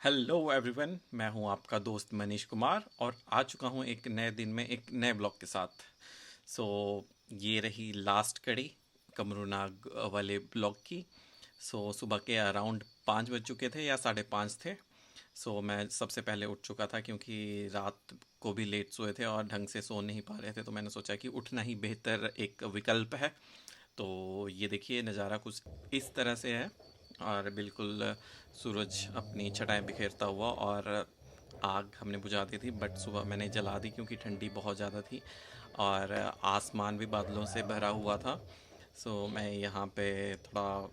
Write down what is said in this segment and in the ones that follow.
Hello everyone, मैं हूं आपका दोस्त मनीष कुमार और आ चुका हूं एक नए दिन में एक नए ब्लॉग के साथ। ये रही लास्ट कड़ी कमरूनाग वाले ब्लॉग की। सुबह के अराउंड 5 बज चुके थे या 5:30 थे। मैं सबसे पहले उठ चुका था क्योंकि रात को भी लेट सोए थे और ढंग से सो नहीं पा रहे थे, तो मैंने सोचा कि उठना ही बेहतर एक विकल्प है। तो ये देखिए, नज़ारा कुछ इस तरह से है और बिल्कुल सूरज अपनी छटाएं बिखेरता हुआ, और आग हमने बुझा दी थी बट सुबह मैंने जला दी क्योंकि ठंडी बहुत ज़्यादा थी और आसमान भी बादलों से भरा हुआ था। मैं यहाँ पे थोड़ा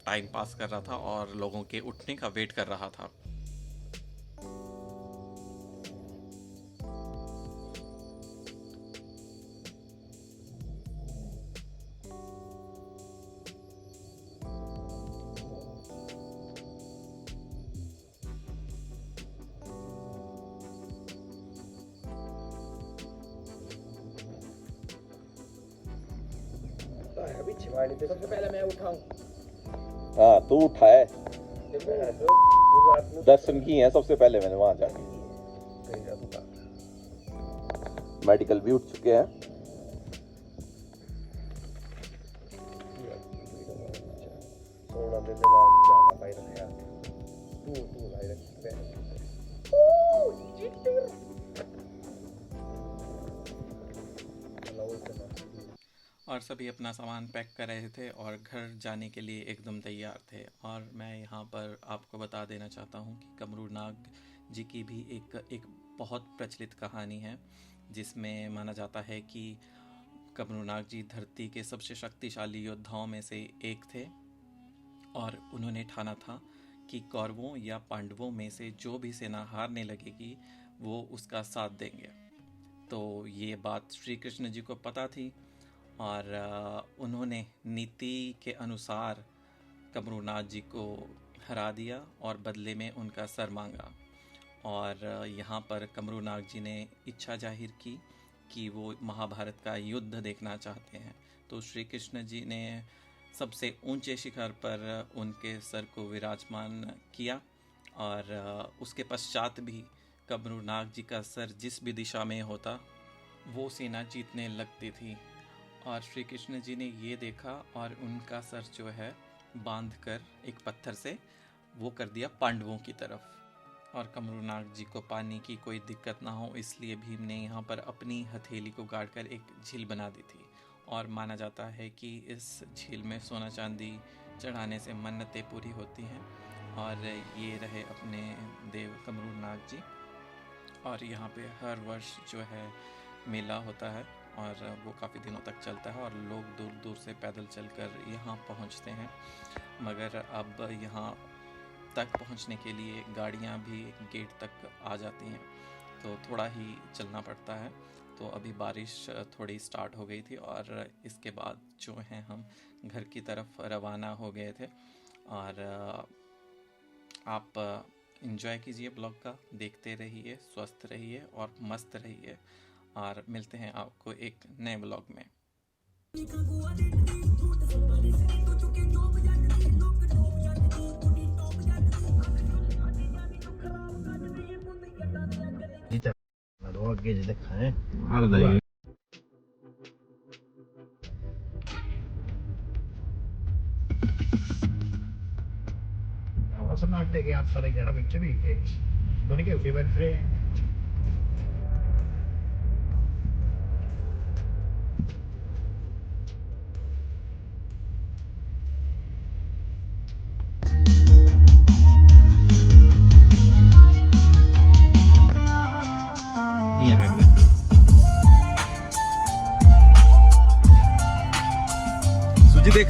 टाइम पास कर रहा था और लोगों के उठने का वेट कर रहा था। अभी छिवाड़ी पे सबसे पहले मैं उठाऊं। हाँ तू उठाए, गुजरात में दर्शन की है सबसे पहले मैंने वहां जाके। मेडिकल भी उठ चुके हैं। सोना दे दे वहां जाना भाई रखा तू भाई रख और सभी अपना सामान पैक कर रहे थे और घर जाने के लिए एकदम तैयार थे। और मैं यहाँ पर आपको बता देना चाहता हूँ कि कमरूनाग जी की भी एक बहुत प्रचलित कहानी है, जिसमें माना जाता है कि कमरूनाग जी धरती के सबसे शक्तिशाली योद्धाओं में से एक थे और उन्होंने ठाना था कि कौरवों या पांडवों में से जो भी सेना हारने लगेगी वो उसका साथ देंगे। तो ये बात श्री कृष्ण जी को पता थी और उन्होंने नीति के अनुसार कमरूनाग जी को हरा दिया और बदले में उनका सर मांगा। और यहाँ पर कमरूनाग जी ने इच्छा जाहिर की कि वो महाभारत का युद्ध देखना चाहते हैं। तो श्री कृष्ण जी ने सबसे ऊंचे शिखर पर उनके सर को विराजमान किया और उसके पश्चात भी कमरूनाग जी का सर जिस भी दिशा में होता वो सेना जीतने लगती थी। और श्री कृष्ण जी ने ये देखा और उनका सर जो है बांध कर एक पत्थर से वो कर दिया पांडवों की तरफ। और कमरूनाग जी को पानी की कोई दिक्कत ना हो इसलिए भीम ने यहाँ पर अपनी हथेली को गाड़ कर एक झील बना दी थी। और माना जाता है कि इस झील में सोना चांदी चढ़ाने से मन्नतें पूरी होती हैं। और ये रहे अपने देव कमरूनाग जी। और यहाँ पे हर वर्ष जो है मेला होता है और वो काफ़ी दिनों तक चलता है और लोग दूर दूर से पैदल चलकर यहाँ पहुँचते हैं। मगर अब यहाँ तक पहुँचने के लिए गाड़ियाँ भी गेट तक आ जाती हैं, तो थोड़ा ही चलना पड़ता है। तो अभी बारिश थोड़ी स्टार्ट हो गई थी और इसके बाद जो है हम घर की तरफ रवाना हो गए थे। और आप एंजॉय कीजिए ब्लॉग का, देखते रहिए, स्वस्थ रहिए और मस्त रहिए। और मिलते हैं आपको एक नए ब्लॉग में। आगे देखा है sono altre che alzare chiaramente perché non è che vi per सुजी देख